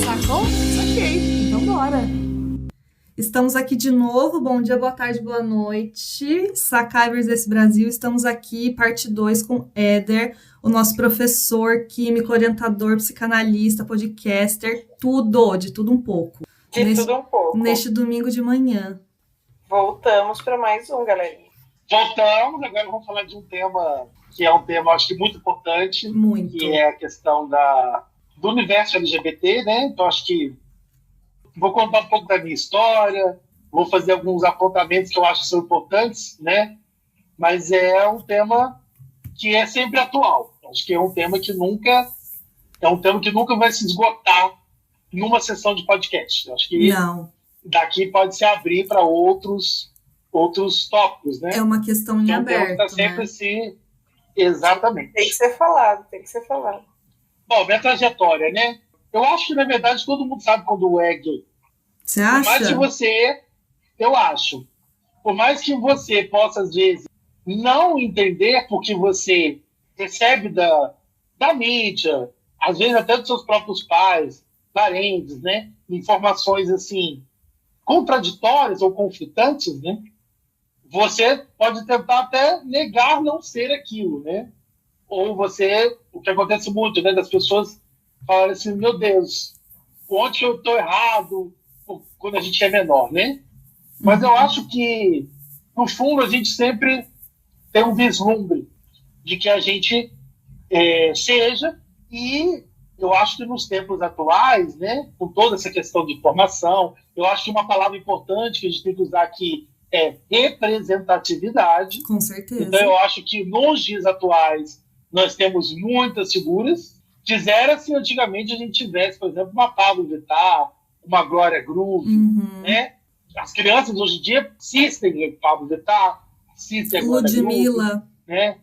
Sacou? Saquei. Então bora. Estamos aqui de novo. Bom dia, boa tarde, boa noite. Sakai vs Brasil. Estamos aqui, parte 2, com Éder, o nosso professor, químico, orientador, psicanalista, podcaster, de tudo um pouco. Tudo um pouco. Neste domingo de manhã. Voltamos para mais um, galerinha. Voltamos, agora vamos falar de um tema que é um tema, acho que muito importante. Muito. Que é a questão do universo LGBT, né? Então, acho que vou contar um pouco da minha história, vou fazer alguns apontamentos que eu acho que são importantes, né? Mas é um tema que é sempre atual. Acho que é um tema que nunca vai se esgotar numa sessão de podcast. Acho que daqui pode se abrir para outros tópicos, né? É uma questão em aberto, tá sempre assim. Exatamente. Tem que ser falado. Bom, minha trajetória, né? Eu acho que, na verdade, todo mundo sabe quando é gay. Você acha? Eu acho. Por mais que você possa, às vezes, não entender porque você recebe da mídia, às vezes até dos seus próprios pais, parentes, né? Informações, assim, contraditórias ou conflitantes, né? Você pode tentar até negar não ser aquilo, né? Ou o que acontece muito, né? Das pessoas falarem assim, meu Deus, onde que eu estou errado? Quando a gente é menor, né? Mas eu acho que, no fundo, a gente sempre tem um vislumbre de que a gente seja, e eu acho que nos tempos atuais, né, com toda essa questão de formação, eu acho que uma palavra importante que a gente tem que usar aqui é representatividade. Com certeza. Então, eu acho que nos dias atuais nós temos muitas figuras. Quisera se antigamente a gente tivesse, por exemplo, uma Pablo Vittar, uma Glória Groove, né? As crianças hoje em dia assistem a Pablo Vittar, assistem a Glória Groove, né?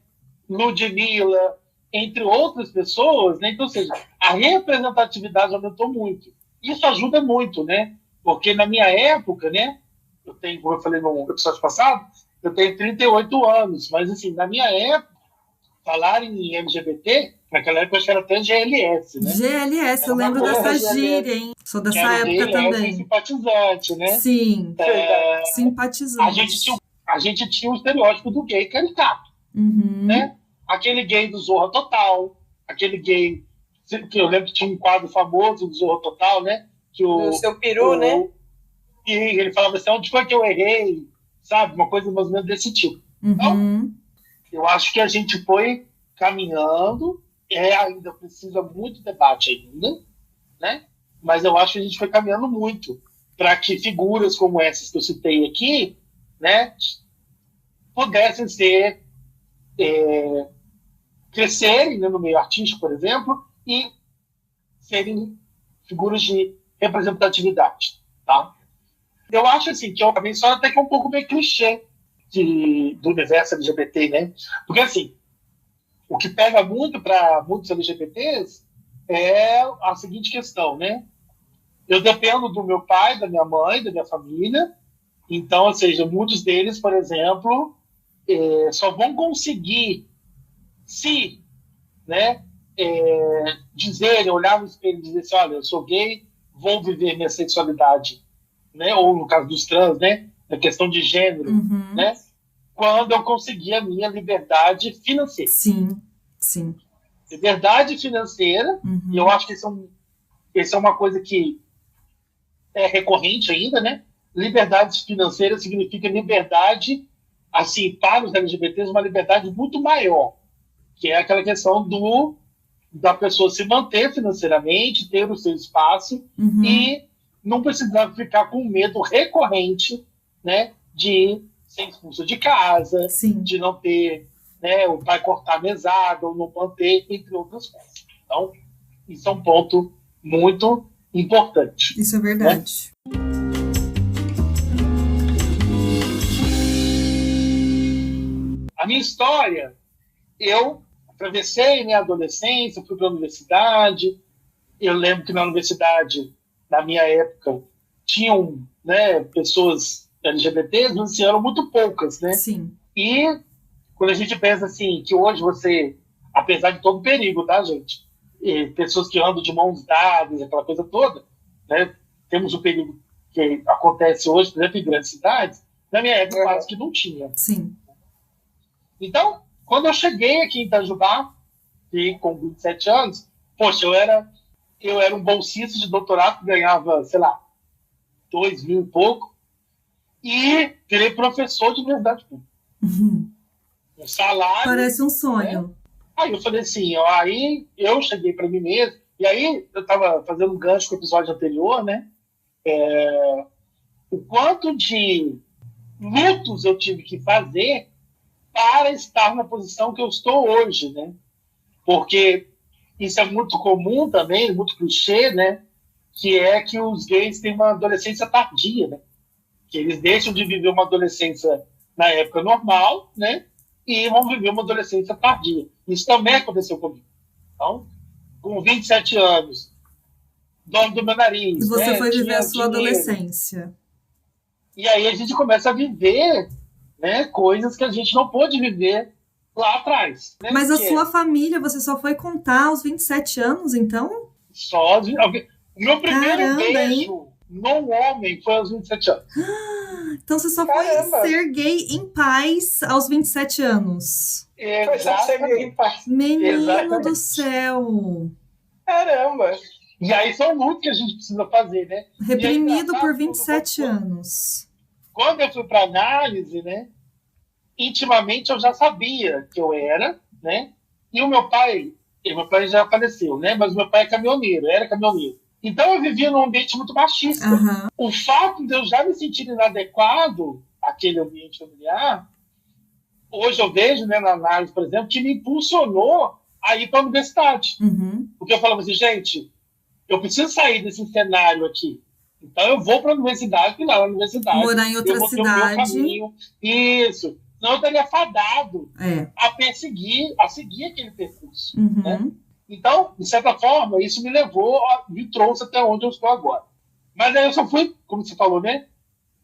Ludmilla, entre outras pessoas, né? Então, ou seja, a representatividade aumentou muito. Isso ajuda muito, né? Porque na minha época, né? Como eu falei no episódio passado, eu tenho 38 anos, mas assim, na minha época, falar em LGBT, naquela época eu acho que era até GLS, né? GLS, eu lembro dessa gíria, hein? Sou dessa época GLS também. Simpatizante, né? Sim, simpatizante. A gente tinha o estereótipo do gay caricato, né? Aquele gay do Zorra Total, aquele gay que eu lembro que tinha um quadro famoso do Zorra Total, né? O seu peru, né? E ele falava assim, onde foi que eu errei? Sabe? Uma coisa mais ou menos desse tipo. Então, eu acho que a gente foi caminhando, ainda precisa muito debate ainda, né? Mas eu acho que a gente foi caminhando muito para que figuras como essas que eu citei aqui, né, pudessem ser crescerem, né, no meio artístico, por exemplo, e serem figuras de representatividade, tá? Eu acho assim que a minha história até que é um pouco meio clichê do universo LGBT, né? Porque assim, o que pega muito para muitos LGBTs é a seguinte questão, né? Eu dependo do meu pai, da minha mãe, da minha família. Então, ou seja, muitos deles, por exemplo, só vão conseguir se, né, dizer, olhar no espelho e dizer assim, olha, eu sou gay, vou viver minha sexualidade, né? Ou no caso dos trans, né? A questão de gênero, né? Quando eu conseguir a minha liberdade financeira. Sim. Liberdade financeira, e eu acho que isso é uma coisa que é recorrente ainda, né? Liberdade financeira significa liberdade, assim, para os LGBTs, uma liberdade muito maior, que é aquela questão da pessoa se manter financeiramente, ter o seu espaço e não precisar ficar com medo recorrente, né, de ser expulso de casa, de não ter, né, o pai cortar a mesada ou não manter, entre outras coisas. Então, isso é um ponto muito importante. Isso é verdade. Né? A minha história, eu atravessei minha adolescência, fui para a universidade. Eu lembro que na universidade, na minha época, tinham, né, pessoas LGBTs, mas eram muito poucas, né? Sim. E quando a gente pensa assim, que hoje você, apesar de todo o perigo, tá, gente? E pessoas que andam de mãos dadas, aquela coisa toda, né? Temos o perigo que acontece hoje, por exemplo, em grandes cidades. Na minha época, quase que não tinha. Sim. Então, quando eu cheguei aqui em Itajubá, e com 27 anos, poxa, eu era um bolsista de doutorado que ganhava, sei lá, 2 mil e pouco, e virei professor de universidade pública. Um salário. Parece um sonho. Né? Aí eu falei assim, ó, aí eu cheguei para mim mesmo, e aí eu estava fazendo um gancho com o episódio anterior, né? O quanto de lutos eu tive que fazer para estar na posição que eu estou hoje, né? Porque isso é muito comum também, muito clichê, né? Que é que os gays têm uma adolescência tardia, né? Que eles deixam de viver uma adolescência na época normal, né? E vão viver uma adolescência tardia. Isso também aconteceu comigo. Então, com 27 anos, dono do meu nariz. Você né? foi viver Tinha a sua dinheiro. adolescência. E aí a gente começa a viver, né, coisas que a gente não pôde viver lá atrás. Né? Mas a sua família, você só foi contar aos 27 anos, então? Só o meu primeiro Caramba, beijo num homem foi aos 27 anos. Então você só Caramba. foi ser gay em paz aos 27 anos. Foi só ser gay em paz. Menino Exatamente. do céu. Caramba. E aí são lutas que a gente precisa fazer, né? Reprimido E aí, por 27 anos. Quando eu fui para análise, né? Intimamente eu já sabia que eu era, né? E o meu pai já faleceu, né? Mas o meu pai é caminhoneiro, era caminhoneiro. Então eu vivia num ambiente muito machista. Aham. O fato de eu já me sentir inadequado àquele ambiente familiar, hoje eu vejo, né, na análise, por exemplo, que me impulsionou a ir para a universidade. Uhum. Porque eu falava assim, gente, eu preciso sair desse cenário aqui. Então eu vou para a universidade, e lá na universidade Morar em outra eu vou ter o meu cidade. caminho. Isso. Não, eu estaria fadado É. a seguir aquele percurso. Uhum. Né? Então, de certa forma, isso me trouxe até onde eu estou agora. Mas aí eu só fui, como você falou, né?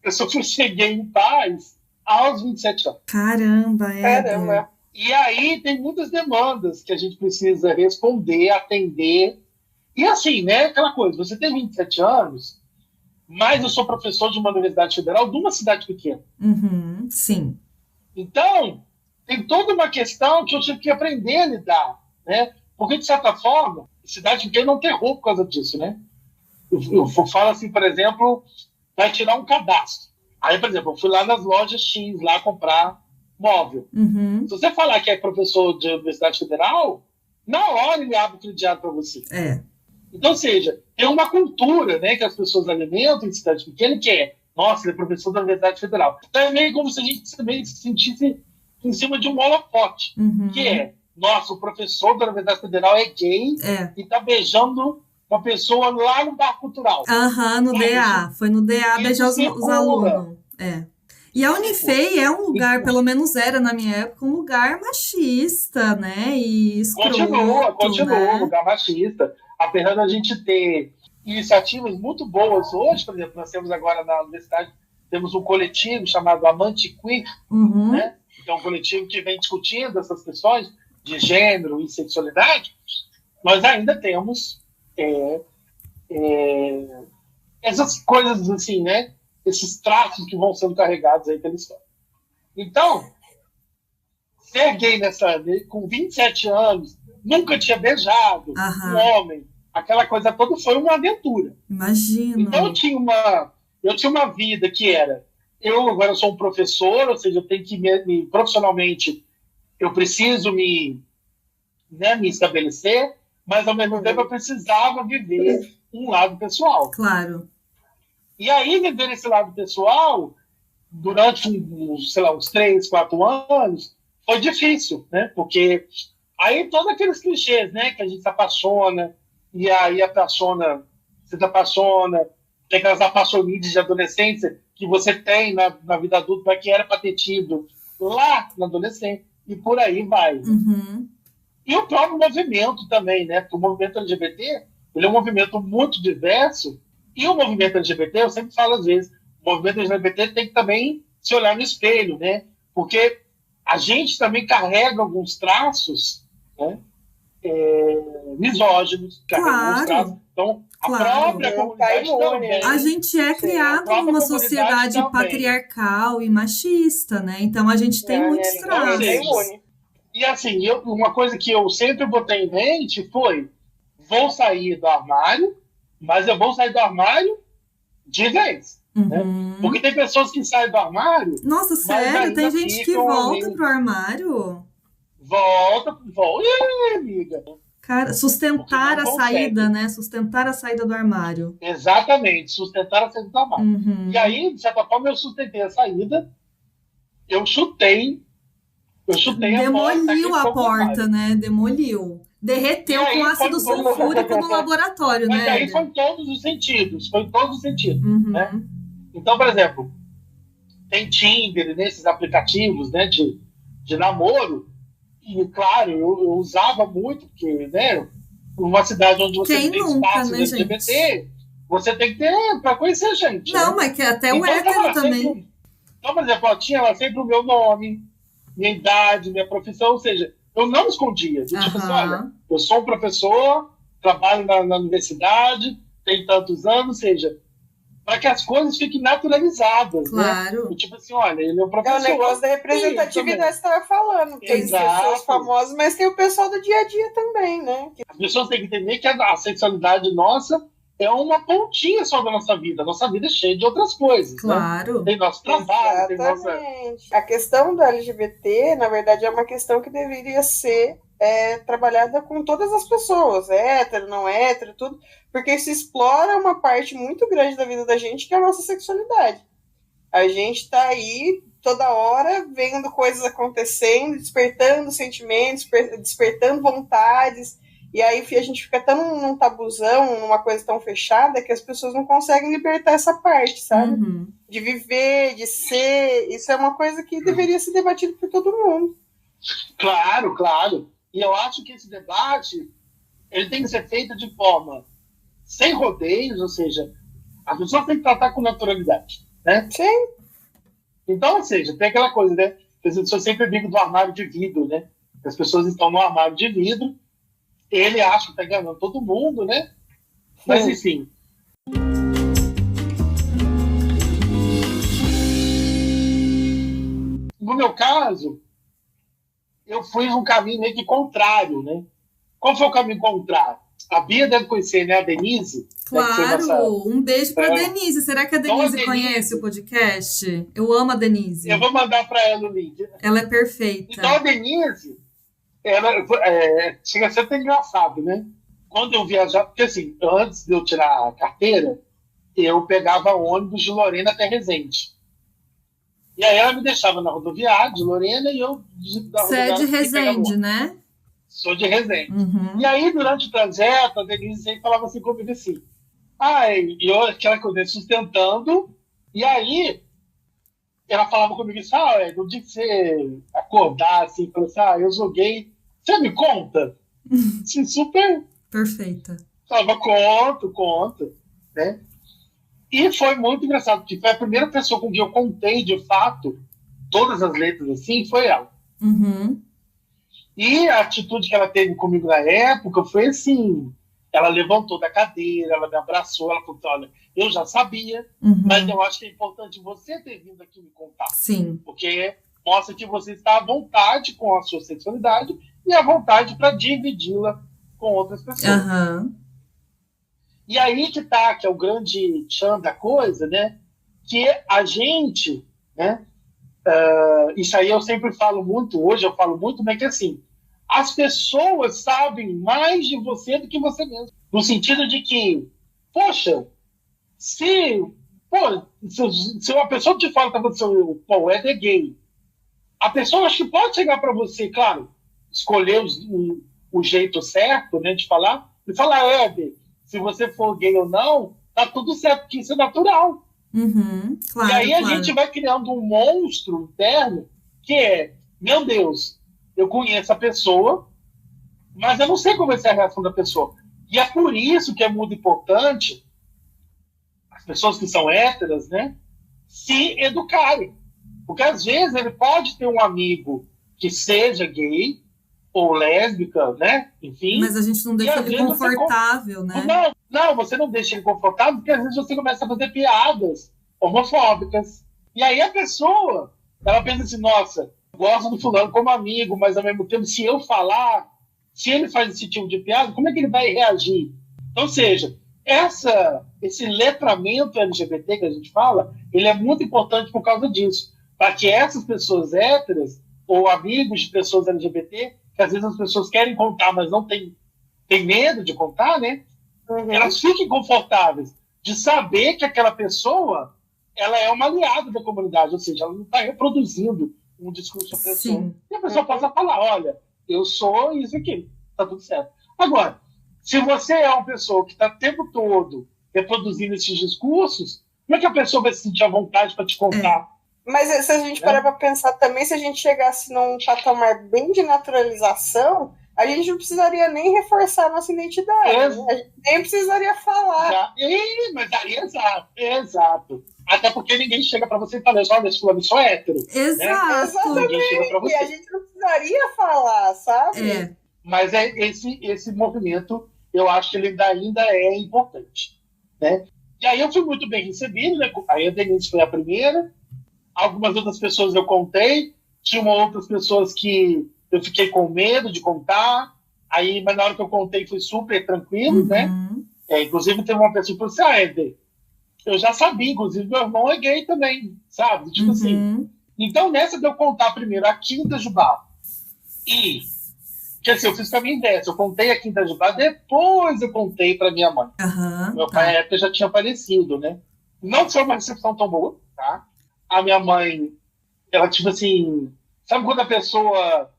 Eu só cheguei em paz aos 27 anos. Caramba, Caramba. E aí tem muitas demandas que a gente precisa responder, atender. E assim, né? Aquela coisa, você tem 27 anos, mas eu sou professor de uma universidade federal de uma cidade pequena. Uhum. Sim. Então, tem toda uma questão que eu tive que aprender a lidar, né? Porque, de certa forma, cidade pequena não terror por causa disso, né? Eu falo assim, por exemplo, vai tirar um cadastro. Aí, por exemplo, eu fui lá nas lojas X, lá comprar móvel. Uhum. Se você falar que é professor de universidade federal, na hora ele abre o crediário para você. É. Então, ou seja, tem uma cultura, né, que as pessoas alimentam em cidade pequena, que é, nossa, ele é professor da Universidade Federal. Então é meio como se a gente também se sentisse em cima de um holofote, Uhum. que é, nossa, o professor da Universidade Federal é gay e está beijando uma pessoa lá no bar cultural. Aham, no DA. Foi no DA beijar os alunos. É. E a Unifei é um lugar, pelo menos era na minha época, um lugar machista, né? E escroto, Continua né? um lugar machista. Apesar da gente ter iniciativas muito boas hoje, por exemplo, nós temos agora na universidade, temos um coletivo chamado Amante Queer, Uhum. né? Que é um coletivo que vem discutindo essas questões de gênero e sexualidade. Nós ainda temos essas coisas assim, né? Esses traços que vão sendo carregados aí pela história. Então, ser gay com 27 anos, nunca tinha beijado um homem, aquela coisa toda foi uma aventura. Imagino. Então eu tinha uma vida que era, eu agora sou um professor, ou seja, eu tenho que profissionalmente, eu preciso me estabelecer, mas ao mesmo tempo eu precisava viver um lado pessoal. Claro. E aí, viver esse lado pessoal, durante uns 3, 4 anos, foi difícil, né? Porque aí todos aqueles clichês, né? Que a gente se apaixona, e aí você se apaixona, tem aquelas apaixonites de adolescência que você tem na vida adulta, mas que era para ter tido lá na adolescência, e por aí vai. Uhum. E o próprio movimento também, né? Porque o movimento LGBT, ele é um movimento muito diverso, e o movimento LGBT, eu sempre falo às vezes, o movimento LGBT tem que também se olhar no espelho, né? Porque a gente também carrega alguns traços, né, misóginos, carrega alguns traços. Então, a própria comunidade também. A gente é criado numa sociedade patriarcal e machista, né? Então, a gente tem muitos traços. E assim, uma coisa que eu sempre botei em mente foi: vou sair do armário, mas eu vou sair do armário de vez. Né? Porque tem pessoas que saem do armário. Nossa, sério? Tem gente que volta pro armário? Volta, amiga. Cara, sustentar a saída, né? Sustentar a saída do armário. Exatamente, sustentar a saída do armário. E aí, de certa forma, eu sustentei a saída, eu chutei Demoliu a porta, né? Demoliu. Derreteu com ácido sulfúrico no laboratório, né? Mas aí foi em todos os sentidos. Né? Então, por exemplo, tem Tinder nesses aplicativos, né, de namoro. E, claro, eu usava muito, porque, né, uma cidade onde você tem espaço né, LGBT, gente? Você tem que ter para conhecer gente. Não, né? mas que até o hétero também. Então, por exemplo, ela tinha sempre o meu nome, minha idade, minha profissão, ou seja, eu não escondia. Tipo assim, olha, eu sou um professor, trabalho na universidade, tenho tantos anos, ou seja, para que as coisas fiquem naturalizadas. Claro. Né? Tipo assim, olha, ele é um professor. É o negócio da representatividade que você estava falando. Tem pessoas famosas, mas tem o pessoal do dia a dia também, né? As pessoas têm que entender que a sexualidade nossa é uma pontinha só da nossa vida. A nossa vida é cheia de outras coisas. Claro. Né? Tem nosso trabalho, tem nossa... A questão do LGBT, na verdade, é uma questão que deveria ser trabalhada com todas as pessoas, hétero, não hétero, tudo, porque isso explora uma parte muito grande da vida da gente, que é a nossa sexualidade. A gente tá aí toda hora vendo coisas acontecendo, despertando sentimentos, despertando vontades, e aí a gente fica tão num tabuzão, numa coisa tão fechada, que as pessoas não conseguem libertar essa parte, sabe? De viver, de ser. Isso é uma coisa que deveria ser debatido por todo mundo. Claro, claro. E eu acho que esse debate ele tem que ser feito de forma sem rodeios, ou seja, as pessoas têm que tratar com naturalidade. Né? Sim. Então, ou seja, tem aquela coisa, né? Eu sempre digo do armário de vidro, né? As pessoas estão no armário de vidro, ele acha que está enganando todo mundo, né? Mas, enfim. No meu caso, eu fui um caminho meio que contrário, né? Qual foi o caminho contrário? A Bia deve conhecer, né? A Denise. Claro, um beijo para a Denise. Será que a Denise conhece o podcast? Eu amo a Denise. Eu vou mandar para ela o link. Ela é perfeita. Então a Denise, ela chega a ser até engraçado, né? Quando eu viajava, porque assim, antes de eu tirar a carteira, eu pegava ônibus de Lorena até Resende. E aí ela me deixava na rodoviária de Lorena e eu... Você é de Resende, né? Sou de Resende. E aí, durante o trajeto, a Denise sempre falava assim comigo assim. E eu, aquela coisa, sustentando. E aí, ela falava comigo assim, no dia que você acordar, assim, falou assim, eu joguei... Você me conta? Assim, super... Perfeita. Falava, conto, né? E foi muito engraçado, porque foi a primeira pessoa com quem eu contei, de fato, todas as letras assim, foi ela. E a atitude que ela teve comigo na época foi assim, ela levantou da cadeira, ela me abraçou, ela falou, olha, eu já sabia, mas eu acho que é importante você ter vindo aqui me contar. Sim. Porque mostra que você está à vontade com a sua sexualidade e à vontade para dividi-la com outras pessoas. E aí que tá, que é o grande tchan da coisa, né? Que a gente, né? Isso aí eu sempre falo muito, hoje eu falo muito, mas que assim, as pessoas sabem mais de você do que você mesmo. No sentido de que, poxa, se uma pessoa te fala que você é gay, a pessoa acho que pode chegar para você, claro, escolher o jeito certo, né, de falar, e falar, se você for gay ou não, tá tudo certo, porque isso é natural. Claro, e aí a gente vai criando um monstro interno que é, meu Deus, eu conheço a pessoa, mas eu não sei como vai ser a reação da pessoa. E é por isso que é muito importante as pessoas que são héteras, né, se educarem. Porque às vezes ele pode ter um amigo que seja gay ou lésbica, né? Enfim. Mas a gente não deixa ele confortável, né? Não, você não deixa ele confortável, porque às vezes você começa a fazer piadas homofóbicas. E aí a pessoa, ela pensa assim, nossa, gosto do fulano como amigo, mas ao mesmo tempo, se eu falar, se ele faz esse tipo de piada, como é que ele vai reagir? Então, ou seja, esse letramento LGBT que a gente fala, ele é muito importante por causa disso, para que essas pessoas héteras ou amigos de pessoas LGBT, que às vezes as pessoas querem contar, mas não tem medo de contar, né? Elas fiquem confortáveis de saber que aquela pessoa ela é uma aliada da comunidade, ou seja, ela não está reproduzindo um discurso opressor. E a pessoa possa falar, olha, eu sou isso aqui, está tudo certo. Agora, se você é uma pessoa que está o tempo todo reproduzindo esses discursos, como é que a pessoa vai se sentir à vontade para te contar? Mas se a gente parar para pensar também, se a gente chegasse num patamar bem de naturalização, a gente não precisaria nem reforçar a nossa identidade. Né? A gente nem precisaria falar. Mas aí, exato. Até porque ninguém chega para você e fala, olha, esse fulano só é hétero. Exato. Né? Ninguém chega pra você. E a gente não precisaria falar, sabe? Mas esse movimento, eu acho que ele ainda é importante. Né? E aí eu fui muito bem recebido, né? Aí a Denise foi a primeira. Algumas outras pessoas eu contei. Tinha outras pessoas que eu fiquei com medo de contar. Aí, mas na hora que eu contei foi super tranquilo, né? Inclusive teve uma pessoa que falou assim, Éder, eu já sabia, inclusive meu irmão é gay também, sabe? Tipo assim. Então, nessa de eu contar primeiro a Quinta Jubá, que assim, eu fiz caminho dessa, eu contei a Quinta Jubá, depois eu contei para minha mãe. Meu pai, na época, já tinha falecido, né? Não foi uma recepção tão boa, tá? A minha mãe, ela, tipo assim, sabe quando a pessoa,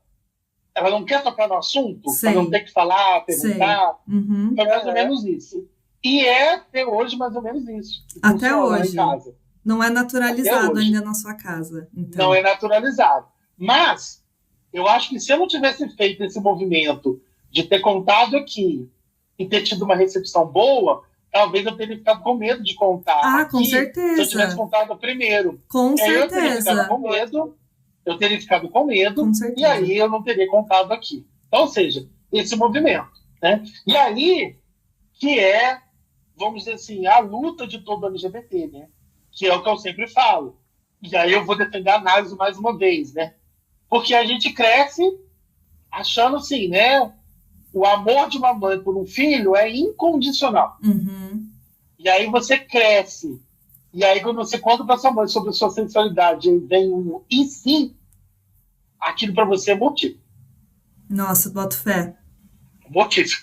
ela não quer tocar no assunto, para não ter que falar, perguntar? Foi mais ou menos isso. E é até hoje mais ou menos isso. Até hoje. Em casa. Não é naturalizado ainda na sua casa. Então. Não é naturalizado. Mas eu acho que se eu não tivesse feito esse movimento de ter contado aqui e ter tido uma recepção boa, talvez eu teria ficado com medo de contar. Aqui, com certeza. Se eu tivesse contado primeiro. Com certeza. Eu teria ficado com medo. Com certeza. E aí eu não teria contado aqui. Então, ou seja, esse movimento. Né? E aí, que é, vamos dizer assim, a luta de todo LGBT, né? Que é o que eu sempre falo. E aí eu vou defender a análise mais uma vez, né? Porque a gente cresce achando assim, né? O amor de uma mãe por um filho é incondicional. E aí você cresce. E aí quando você conta para sua mãe sobre a sua sexualidade e vem um e sim, aquilo para você é motivo. Nossa, boto fé. Motivo.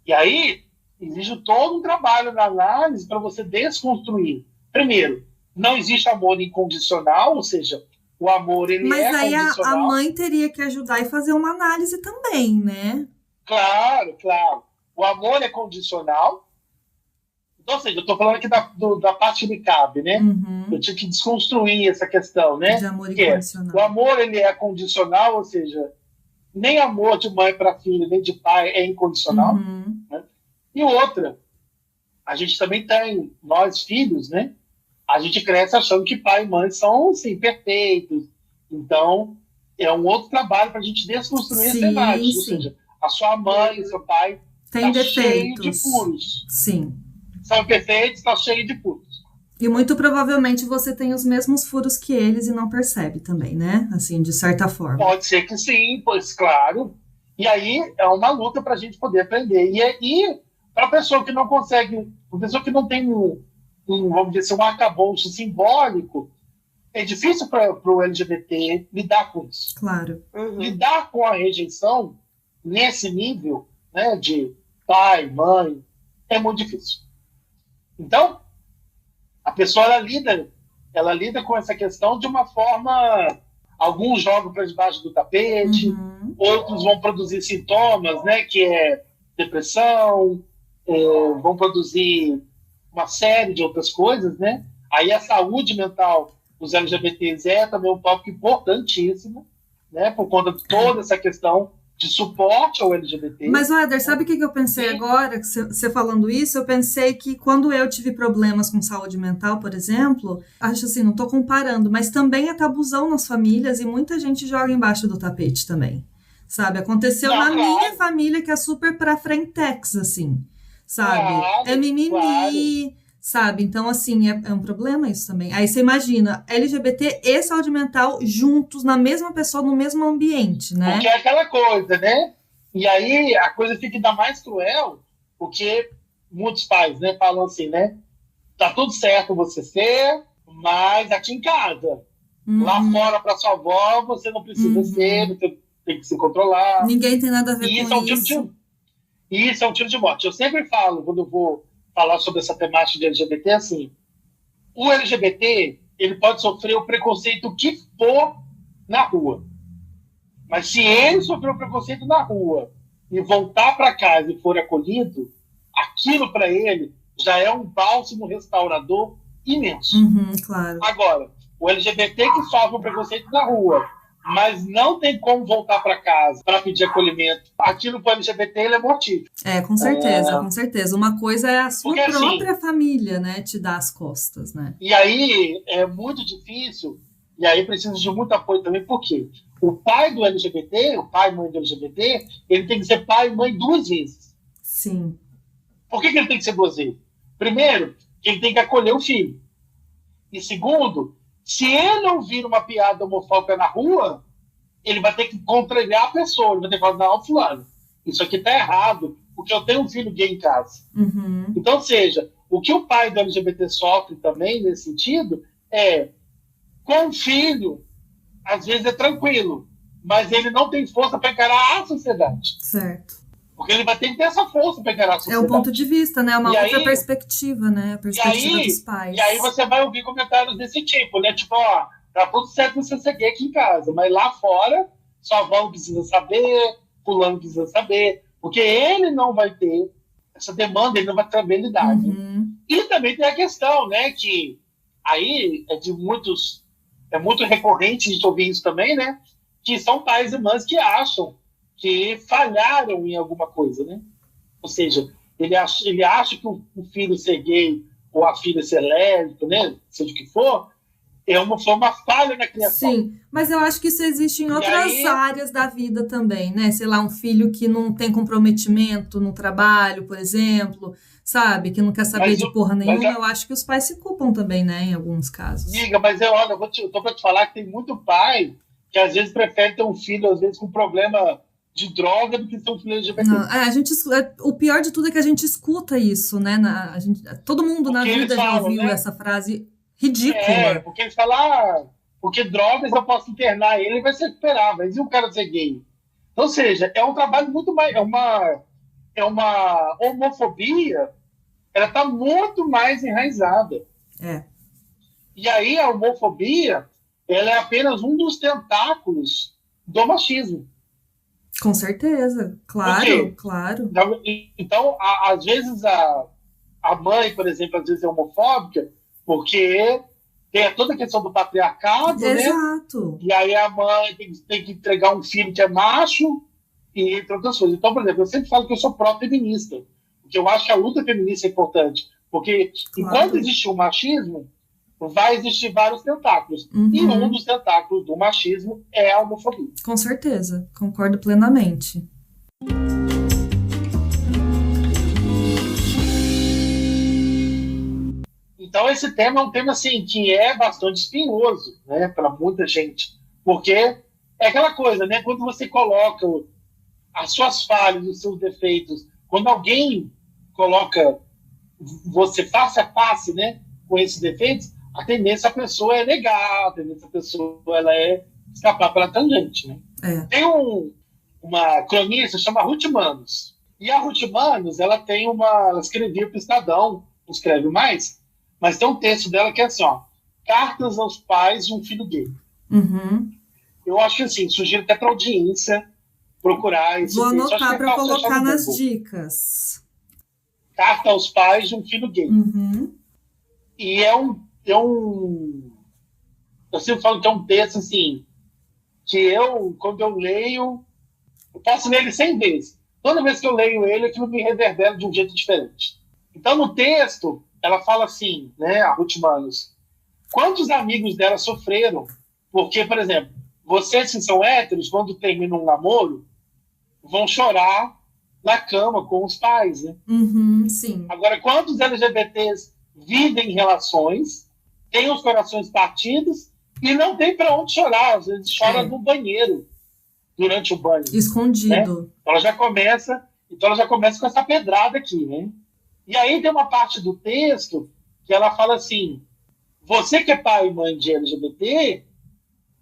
E aí exige todo um trabalho na análise para você desconstruir. Primeiro, não existe amor incondicional, ou seja, o amor ele Mas é aí condicional. A mãe teria que ajudar e fazer uma análise também, né? Claro. O amor é condicional. Então, ou seja, eu estou falando aqui da parte que me cabe, né? Eu tinha que desconstruir essa questão, né? De amor incondicional. O amor ele é condicional, ou seja, nem amor de mãe para filho, nem de pai é incondicional. Né? E outra, a gente também tem, nós filhos, né? A gente cresce achando que pai e mãe são, assim, perfeitos. Então, é um outro trabalho para a gente desconstruir essa imagem. Ou seja, a sua mãe e seu pai tem tá defeitos. Cheio de furos. Sim. São perfeitos, está cheio de furos. E muito provavelmente você tem os mesmos furos que eles e não percebe também, né? Assim, de certa forma. Pode ser que sim, pois claro. E aí é uma luta para a gente poder aprender. E para a pessoa que não consegue, a pessoa que não tem vamos dizer assim, um arcabouço simbólico, é difícil para o LGBT lidar com isso. Claro. Lidar com a rejeição nesse nível, né, de pai, mãe, é muito difícil. Então, a pessoa ela lida com essa questão de uma forma, alguns jogam para debaixo do tapete, outros vão produzir sintomas, né, que é depressão, vão produzir uma série de outras coisas, né? Aí a saúde mental dos LGBTs é também um tópico importantíssimo, né, por conta de toda essa questão de suporte ao LGBT. Mas, Éder, sabe o que eu pensei agora? Que você falando isso, eu pensei que quando eu tive problemas com saúde mental, por exemplo, acho assim, não estou comparando, mas também é tabuzão nas famílias e muita gente joga embaixo do tapete também, sabe? Aconteceu Não, na claro. minha família, que é super pra frentex, assim, sabe? Claro, É mimimi, sabe? Então, assim, é um problema isso também. Aí você imagina, LGBT e saúde mental juntos na mesma pessoa, no mesmo ambiente, né? Porque é aquela coisa, né? E aí a coisa fica ainda mais cruel, porque muitos pais, né, falam assim, né? Tá tudo certo você ser, mas aqui em casa. Lá fora, para sua avó, você não precisa ser, você tem que se controlar. Ninguém tem nada a ver E com isso é um isso. tiro de, e isso é um tiro de morte. Eu sempre falo, quando eu vou falar sobre essa temática de LGBT, assim, o LGBT, ele pode sofrer o preconceito que for na rua. Mas se ele sofreu preconceito na rua e voltar para casa e for acolhido, aquilo para ele já é um bálsamo restaurador imenso. Claro. Agora, o LGBT que sofre o preconceito na rua, mas não tem como voltar para casa para pedir acolhimento, aquilo para o LGBT ele é mortífero. Com certeza, com certeza. Uma coisa é a sua Porque, própria assim, família, né, te dar as costas, né? E aí é muito difícil, e aí precisa de muito apoio também, porque o pai do LGBT, o pai e mãe do LGBT, ele tem que ser pai e mãe 2 vezes. Sim. Por que ele tem que ser 2 vezes? Primeiro, ele tem que acolher o filho. E segundo, se ele ouvir uma piada homofóbica na rua, ele vai ter que contrariar a pessoa, ele vai ter que falar, não, fulano, isso aqui tá errado, porque eu tenho um filho gay em casa. Então, ou seja, o que o pai do LGBT sofre também, nesse sentido, é, com o filho, às vezes é tranquilo, mas ele não tem força para encarar a sociedade. Certo. Porque ele vai ter que ter essa força para encarar a É sociedade. o ponto de vista, né? Uma E outra aí- perspectiva, né? A perspectiva dos pais. E aí você vai ouvir comentários desse tipo, né? Tipo, ó, tá tudo certo você ser gay aqui em casa, mas lá fora, sua avó precisa saber, fulano precisa saber, porque ele não vai ter essa demanda, ele não vai ter habilidade. E também tem a questão, né, que aí é muito recorrente a gente ouvir isso também, né, que são pais e mães que acham que falharam em alguma coisa, né? Ou seja, ele acha que o filho ser gay ou a filha ser lésbica, né, seja o que for, foi uma falha na criação. Sim, mas eu acho que isso existe em outras áreas da vida também, né? Sei lá, um filho que não tem comprometimento no trabalho, por exemplo, sabe? Que não quer saber de porra nenhuma. Eu acho que os pais se culpam também, né? Em alguns casos. Amiga, mas olha, eu tô pra te falar que tem muito pai que às vezes prefere ter um filho, às vezes, com problema de droga do que ter um filho LGBT. Não, o pior de tudo é que a gente escuta isso, né? Todo mundo na vida já ouviu essa frase ridícula. Porque eles falam, porque drogas eu posso internar ele vai se recuperar, mas e o cara ser gay? Ou seja, é um trabalho muito mais, é uma homofobia, ela está muito mais enraizada. E aí a homofobia, ela é apenas um dos tentáculos do machismo. Com certeza, claro, claro. Então, às vezes a mãe, por exemplo, às vezes é homofóbica, porque tem toda a questão do patriarcado, Exato. Né? E aí a mãe tem que entregar um filho que é macho, e entre outras coisas. Então, por exemplo, eu sempre falo que eu sou pró-feminista, porque eu acho que a luta feminista é importante, porque enquanto existe o machismo, vai existir vários tentáculos. E um dos tentáculos do machismo é a homofobia. Com certeza, concordo plenamente. Então esse tema é um tema assim, que é bastante espinhoso, né, para muita gente, porque é aquela coisa, né, quando você coloca as suas falhas, os seus defeitos, quando alguém coloca você face a face, né, com esses defeitos, a tendência a pessoa é negar, a tendência a pessoa ela é escapar pela tangente, né? Tem uma cronista chama Ruth Manos, e a Ruth Manos ela escrevia para o Estadão, não escreve mais, mas tem um texto dela que é assim, ó, cartas aos pais de um filho gay. Eu acho que assim, sugiro até para a audiência procurar esse Vou texto. anotar para colocar nas dicas. Carta aos pais de um filho gay. E eu sempre falo que é um texto assim, que quando eu leio, Eu posso ler ele 100 vezes. Toda vez que eu leio ele, aquilo me reverbera de um jeito diferente. Então, no texto, ela fala assim, né, a Ruth Manos, quantos amigos dela sofreram? Porque, por exemplo, vocês que são héteros, quando terminam um namoro, vão chorar na cama com os pais, né? Sim. Agora, quantos LGBTs vivem relações, têm os corações partidos e não tem para onde chorar? Às vezes chora no banheiro, durante o banho. Escondido. Né? Ela já começa com essa pedrada aqui, né? E aí tem uma parte do texto que ela fala assim, você que é pai e mãe de LGBT,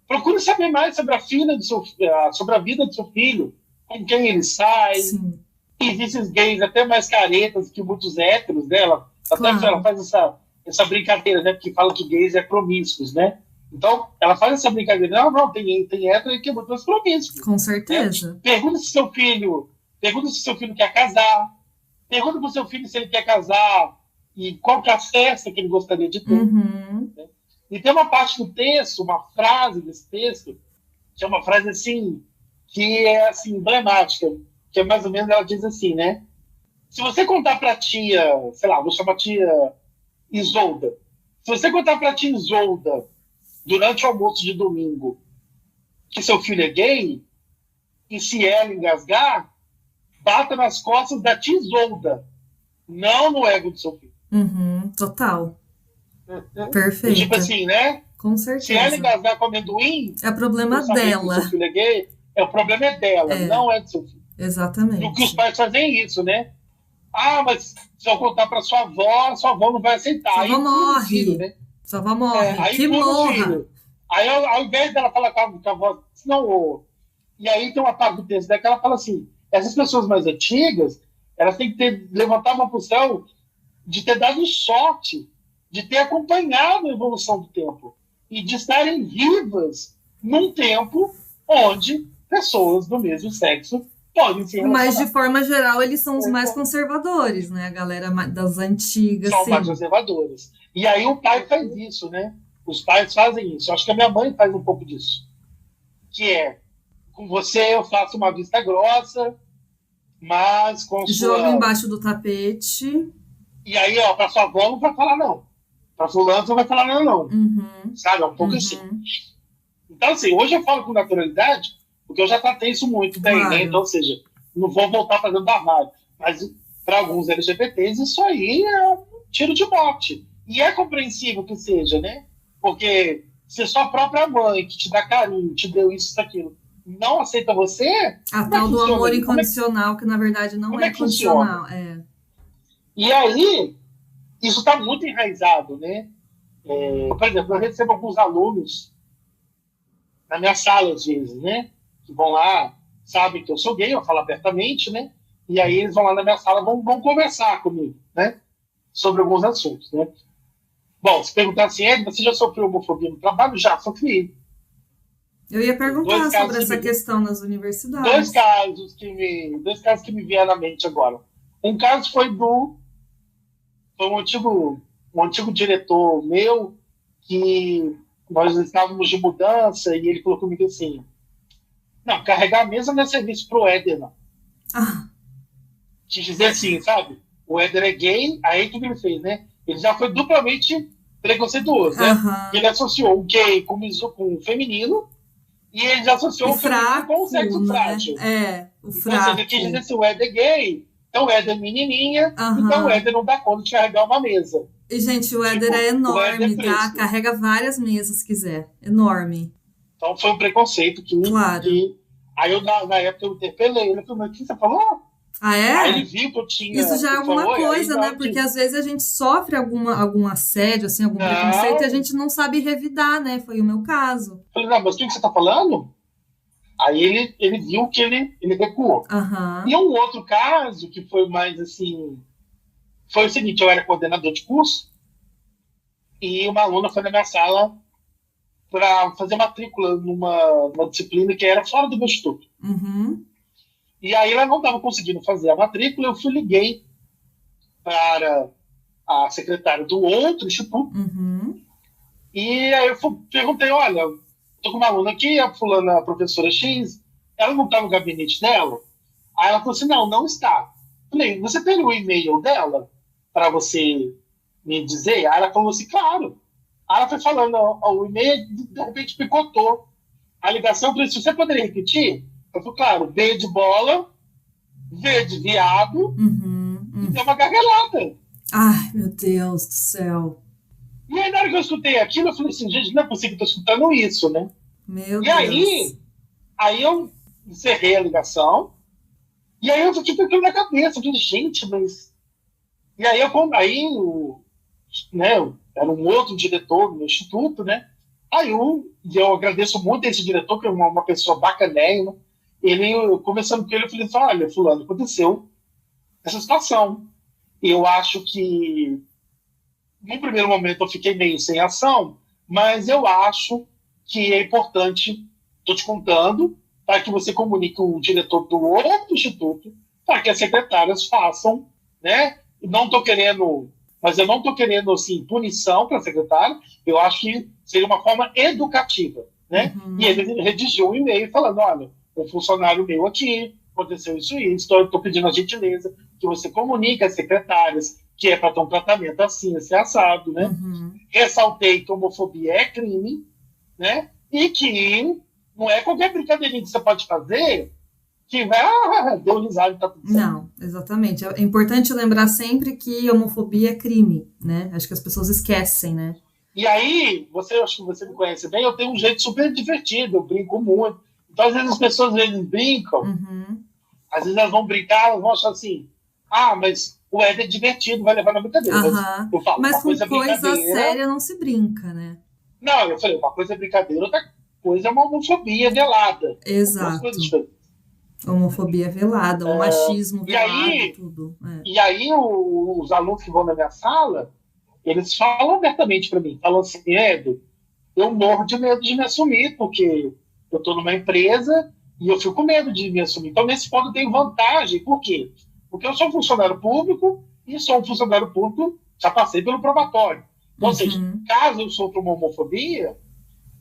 procure saber mais sobre sobre a vida do seu filho, com quem ele sai. Sim. Existem gays até mais caretas que muitos héteros dela. Até ela faz essa brincadeira, né? Porque fala que gays é promíscuos, né? Então, ela faz essa brincadeira. Não, tem hétero que é muito mais promíscuo. Com certeza. Né? Pergunta se seu filho quer casar. Pergunta para o seu filho se ele quer casar e qual que é a festa que ele gostaria de ter. Né? E tem uma parte do texto, uma frase desse texto, que é uma frase assim, que é assim, emblemática, que é mais ou menos, ela diz assim, né? Se você contar para a tia, sei lá, vou chamar a tia Isolda. Se você contar para a tia Isolda, durante o almoço de domingo, que seu filho é gay, e se ela engasgar, bata nas costas da tia Isolda, não no ego do seu filho. Total. Perfeito. Tipo assim, né? Com certeza. Se ela engasgar com amendoim, é problema dela. Se seu filho é gay, o problema é dela, não é do seu filho. Exatamente. E o que os pais fazem isso, né? Ah, mas se eu contar para sua avó não vai aceitar. Sua avó morre. Filho, né? Sua avó morre. Aí que morra. Filho. Aí, ao invés dela falar com a avó, não. E aí tem uma parte do texto dela que ela fala assim: essas pessoas mais antigas, elas têm que levantar uma posição de ter dado sorte, de ter acompanhado a evolução do tempo e de estarem vivas num tempo onde pessoas do mesmo sexo podem se relacionar. Mas, de forma geral, eles são os mais conservadores, né? A galera das antigas. São mais conservadores. E aí o pai faz isso, né? Os pais fazem isso. Acho que a minha mãe faz um pouco disso. Que é, com você eu faço uma vista grossa, mas com jogo embaixo do tapete. E aí, ó, pra sua avó não vai falar não. Pra fulano não vai falar não. Sabe? É um pouco assim. Então, assim, hoje eu falo com naturalidade, porque eu já tratei isso muito bem, né? Então, ou seja, não vou voltar fazendo barragem. Mas, para alguns LGBTs, isso aí é um tiro de morte. E é compreensível que seja, né? Porque se sua própria mãe, que te dá carinho, te deu isso, aquilo, não aceita você... A tal do amor incondicional, que na verdade não é condicional. E aí, isso está muito enraizado, né? Por exemplo, eu recebo alguns alunos na minha sala, às vezes, né? Que vão lá, sabem que eu sou gay, eu falo abertamente, né? E aí eles vão lá na minha sala, vão conversar comigo, né? Sobre alguns assuntos, né? Bom, se perguntar assim, você já sofreu homofobia no trabalho? Já sofri. Eu ia perguntar sobre essa questão nas universidades. Dois casos que me vieram à mente agora. Um caso foi um antigo diretor meu, que nós estávamos de mudança e ele falou comigo assim, não, carregar a mesa não é serviço pro Éder, não. Te dizer assim, sabe? O Éder é gay, aí o que ele fez, né? Ele já foi duplamente preconceituoso, né? Ele associou o gay com o feminino e ele já associou o feminino com o sexo frágil. O fraco. Ou seja, quer dizer assim, o Éder é gay, então o Éder é menininha, então o Éder não dá conta de carregar uma mesa. E, gente, o Éder é enorme, tá? Carrega várias mesas, se quiser. Enorme. Então foi um preconceito que... Claro. Aí eu, na época, eu interpelei. Ele falou, mas o que você falou? Ah, é? Aí ele viu que eu tinha... Isso já é alguma coisa, né? Porque às vezes a gente sofre algum assédio, assim, algum preconceito, e a gente não sabe revidar, né? Foi o meu caso. Eu falei, não, mas o que você tá falando? Aí ele viu que ele recuou. E um outro caso, que foi mais assim... Foi o seguinte, eu era coordenador de curso, e uma aluna foi na minha sala para fazer matrícula numa disciplina que era fora do meu instituto. E aí ela não estava conseguindo fazer a matrícula, eu liguei para a secretária do outro instituto, e aí eu perguntei, olha, estou com uma aluna aqui, a professora X, ela não está no gabinete dela? Aí ela falou assim, não está. Falei, você tem o e-mail dela para você me dizer? Aí ela falou assim, claro. Aí ela foi falando, o e-mail de repente picotou. A ligação, eu falei, se você poderia repetir? Eu falei, claro, V de bola, V de viado, e deu uma gargalhada. Ai, meu Deus do céu. E aí, na hora que eu escutei aquilo, eu falei assim, gente, não é possível que eu estou escutando isso, né? Meu E Deus. aí eu encerrei a ligação, e aí eu fiquei com aquilo na cabeça, eu falei, gente, mas... E aí, né, era um outro diretor do instituto, né? Aí eu agradeço muito a esse diretor, que é uma pessoa bacanérrima. Eu conversando com ele, eu falei assim, olha, fulano, aconteceu essa situação. Eu acho que, no primeiro momento, eu fiquei meio sem ação, mas eu acho que é importante, estou te contando, para que você comunique com o diretor do outro instituto, para que as secretárias façam, né? Não estou querendo, mas eu não estou querendo, assim, punição para a secretária, eu acho que seria uma forma educativa, né? E ele redigiu um e-mail falando, olha, um funcionário meu aqui, aconteceu isso e isso, estou pedindo a gentileza que você comunique às secretárias que é para ter um tratamento assim, esse assado, né? Ressaltei que homofobia é crime, né? E que não é qualquer brincadeirinha que você pode fazer que vai, deu risada e tá tudo certo. Não, exatamente. É importante lembrar sempre que homofobia é crime, né? Acho que as pessoas esquecem, né? E aí, acho que você me conhece bem, eu tenho um jeito super divertido, eu brinco muito. Então, às vezes as pessoas brincam, às vezes elas vão brincar, elas vão achar assim, mas o Éder é divertido, vai levar na brincadeira. Eu falo, mas uma coisa com coisa séria não se brinca, né? Não, eu falei, uma coisa é brincadeira, outra coisa é uma homofobia velada. Exato. Homofobia velada, o machismo velado, aí, tudo. E aí, os alunos que vão na minha sala, eles falam abertamente para mim, falam assim, Éder, eu morro de medo de me assumir, porque eu estou numa empresa e eu fico com medo de me assumir. Então, nesse ponto, eu tenho vantagem. Por quê? Porque eu sou um funcionário público e sou um funcionário público, já passei pelo probatório. Então, ou seja, caso eu sofra uma homofobia,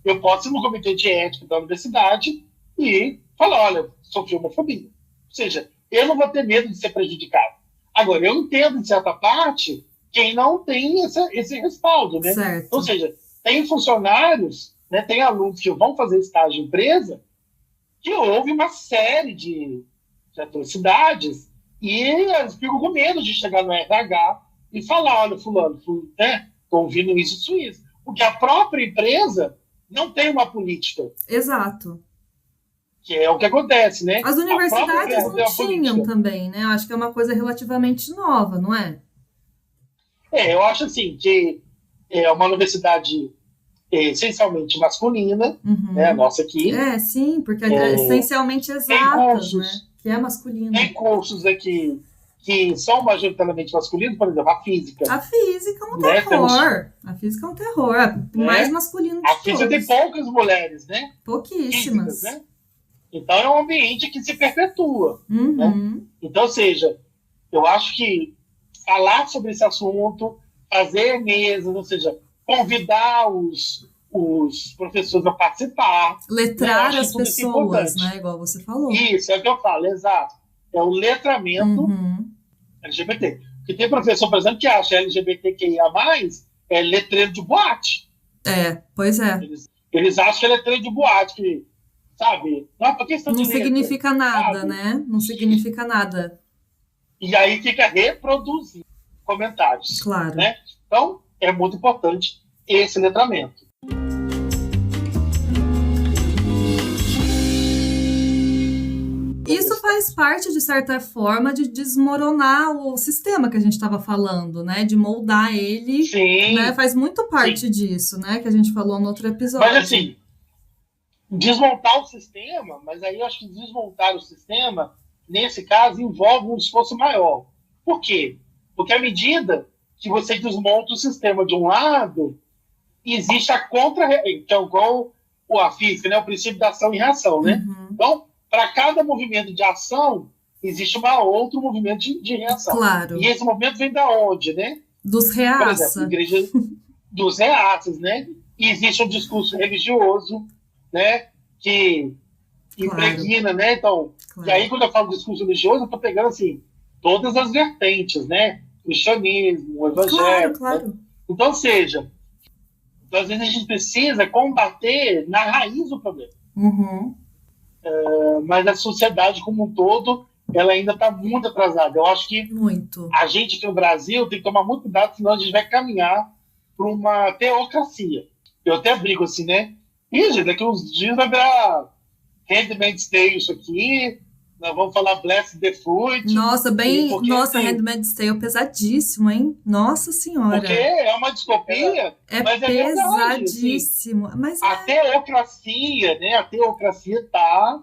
eu posso ir no comitê de ética da universidade e falar, olha, sofri homofobia. Ou seja, eu não vou ter medo de ser prejudicado. Agora, eu entendo, de certa parte, quem não tem esse respaldo, né? Certo. Ou seja, tem funcionários, né, tem alunos que vão fazer estágio em empresa que houve uma série de atrocidades e eles ficam com medo de chegar no RH e falar, olha, fulano, né, estou ouvindo isso. Porque a própria empresa não tem uma política. Exato. Que é o que acontece, né? As universidades não tinham também, né? Acho que é uma coisa relativamente nova, não é? Eu acho assim, que é uma universidade essencialmente masculina, né, a nossa aqui. Sim, porque é essencialmente exatas, né? Que é masculino. Tem cursos aqui que são majoritariamente masculinos, por exemplo, a física. A física é um terror. A física é um terror. Mais masculino de a física todos. tem poucas mulheres, né? Pouquíssimas. Físicas, né? Então é um ambiente que se perpetua. Né? Então, ou seja, eu acho que falar sobre esse assunto, fazer mesas, ou seja, convidar os professores a participar. Letrar as pessoas, né? Igual você falou. Isso, é o que eu falo, exato. É o letramento LGBT. Porque tem professor, por exemplo, que acha LGBTQIA+, é letreiro de boate. Pois é. Eles acham que é letreiro de boate, que, sabe? Não significa nada, né? Não significa nada. E aí fica reproduzindo comentários. Claro. Né? Então, é muito importante esse letramento. Isso faz parte, de certa forma, de desmoronar o sistema que a gente estava falando, né? De moldar ele. Sim. Né? Faz muito parte disso, né? Que a gente falou no outro episódio. Mas, assim, desmontar o sistema, mas aí eu acho que desmontar o sistema, nesse caso, envolve um esforço maior. Por quê? Porque à medida que você desmonta o sistema de um lado, existe a contra... que é igual a física, né? O princípio da ação e reação, né? Então, para cada movimento de ação, existe outro movimento de reação. Claro. E esse movimento vem da onde, né? Dos reaça. Por exemplo, igreja dos reaças, né? E existe um discurso religioso, né? Que impregna, né? Então, e aí quando eu falo discurso religioso, eu tô pegando, assim, todas as vertentes, né? Cristianismo, o evangelho. Claro. Né? Então, ou seja, às vezes a gente precisa combater na raiz do problema. Uhum. Mas a sociedade como um todo, ela ainda está muito atrasada. Eu acho que a gente aqui no Brasil tem que tomar muito cuidado, senão a gente vai caminhar para uma teocracia. Eu até brigo assim, né? Ih, gente, daqui uns dias vai virar Handmaid's Tale isso aqui, nós vamos falar Bless the Fruit. Nossa, assim, Handmaid's Tale pesadíssimo, hein? Nossa Senhora. Porque é uma distopia, mas é pesadíssimo. Verdade, mas a teocracia, né? A teocracia tá,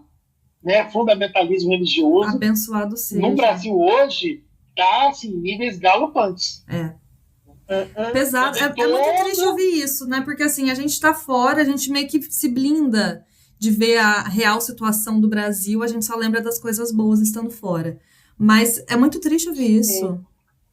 né? Fundamentalismo religioso. Abençoado seja. No Brasil hoje tá assim, níveis galopantes. Pesado. É muito triste ouvir isso, né? Porque assim, a gente tá fora, a gente meio que se blinda de ver a real situação do Brasil, a gente só lembra das coisas boas estando fora. Mas é muito triste ouvir isso.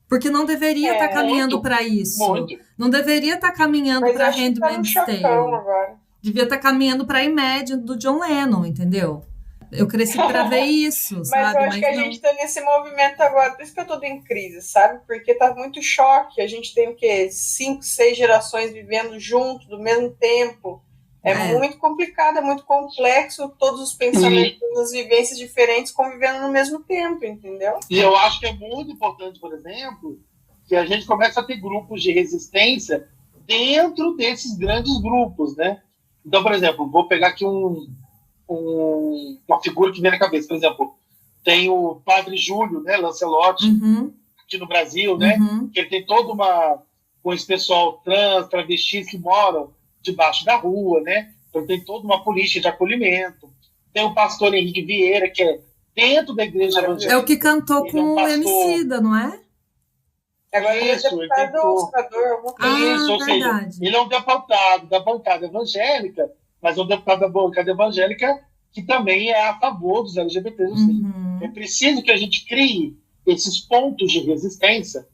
Porque não deveria estar caminhando para isso. Muito. Não deveria estar caminhando para Handmaid's Tale. Devia estar caminhando para Imagine, do John Lennon, entendeu? Eu cresci para ver isso, sabe? Mas eu acho que a gente tá nesse movimento agora, por isso que eu tô em crise, sabe? Porque tá muito choque, a gente tem o quê? 5, 6 gerações vivendo junto, do mesmo tempo. É muito complicado, é muito complexo, todos os pensamentos, as vivências diferentes convivendo no mesmo tempo, entendeu? E eu acho que é muito importante, por exemplo, que a gente comece a ter grupos de resistência dentro desses grandes grupos, né? Então, por exemplo, vou pegar aqui uma figura que vem na cabeça. Por exemplo, tem o Padre Júlio, né, Lancelotti, aqui no Brasil, né? Que ele tem toda com esse pessoal trans, travestis que moram debaixo da rua, né? Então tem toda uma política de acolhimento. Tem o pastor Henrique Vieira, que é dentro da igreja evangélica. É o que cantou com o Emicida, não é? Agora ele é deputado ou isso, ou seja, ele é um deputado da bancada evangélica, mas é um deputado da bancada evangélica que também é a favor dos LGBTs. É preciso que a gente crie esses pontos de resistência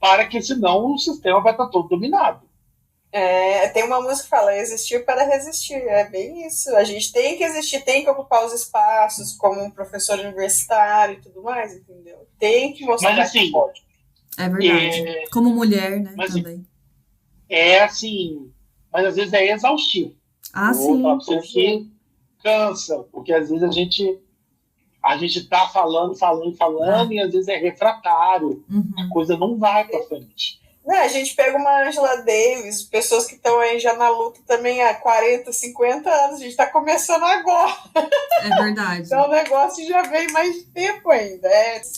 para que, senão, o sistema vai estar todo dominado. Tem uma música que fala existir para resistir, é bem isso. A gente tem que existir, tem que ocupar os espaços como um professor universitário e tudo mais, entendeu? Tem que mostrar. Mas assim, é verdade. Como mulher, né, mas, também. Assim, mas às vezes é exaustivo. Sim. Você que cansa, porque às vezes a gente tá falando e às vezes é refratário. A coisa não vai para frente. A gente pega uma Angela Davis, pessoas que estão aí já na luta também há 40, 50 anos, a gente está começando agora. É verdade. Então o negócio já vem mais de tempo ainda.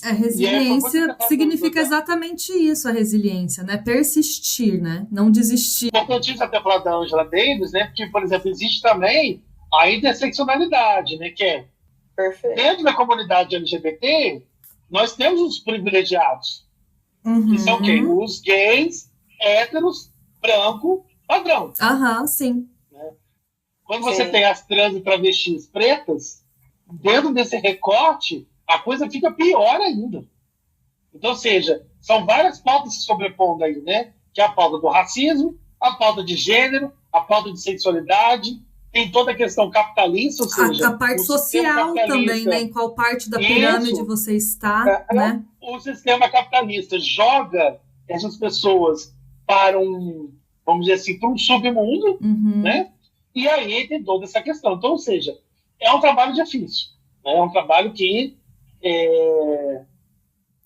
A resiliência significa exatamente isso, a resiliência, né? Persistir, né? Não desistir. Importante até falar da Angela Davis, né? Porque, por exemplo, existe também a interseccionalidade, né? Que é dentro da comunidade LGBT, nós temos os privilegiados. Que são quem? Os gays, héteros, branco, padrão. Sim. Né? Quando você tem as trans e travestis pretas, dentro desse recorte, a coisa fica pior ainda. Então, ou seja, são várias pautas se sobrepondo aí, né? Que é a pauta do racismo, a pauta de gênero, a pauta de sexualidade, tem toda a questão capitalista, ou seja... A parte social também, né? Em qual parte da pirâmide você está, né? O sistema capitalista joga essas pessoas para vamos dizer assim, para um submundo, né? E aí tem toda essa questão. Então, ou seja, é um trabalho difícil, né? É um trabalho que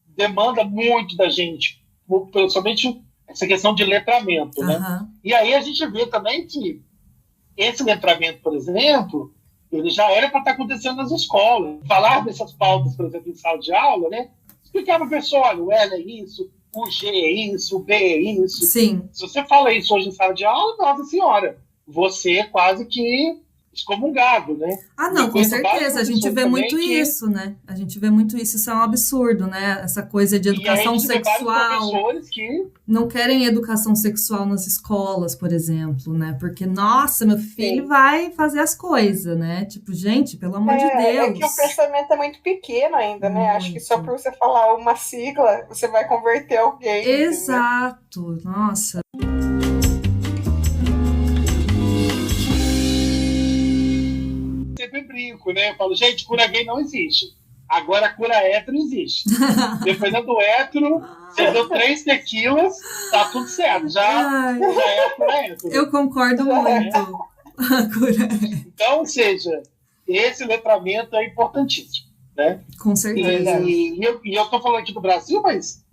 demanda muito da gente, principalmente essa questão de letramento, né? E aí a gente vê também que esse letramento, por exemplo, ele já era para estar acontecendo nas escolas. Falar dessas pautas, por exemplo, em sala de aula, né? Explicar para a pessoa, olha, o L é isso, o G é isso, o B é isso. Sim. Se você fala isso hoje em sala de aula, nossa senhora, você é quase que excomungado, né? Não, com certeza. A gente vê muito isso, né? A gente vê muito isso. Isso é um absurdo, né? Essa coisa de educação sexual. Que... Não querem educação sexual nas escolas, por exemplo, né? Porque, nossa, meu filho vai fazer as coisas, né? Tipo, gente, pelo amor de Deus. É que o pensamento é muito pequeno ainda, né? Acho que só por você falar uma sigla, você vai converter alguém. Exato. Entendeu? Nossa. sempre brinco, né? Eu falo, gente, cura gay não existe. Agora a cura hétero existe. Dependendo do hétero, você deu 3 tequilas, tá tudo certo. Já é a cura hétero. Eu concordo muito. A cura. Então, ou seja, esse letramento é importantíssimo, né? Com certeza. E eu estou falando aqui do Brasil, mas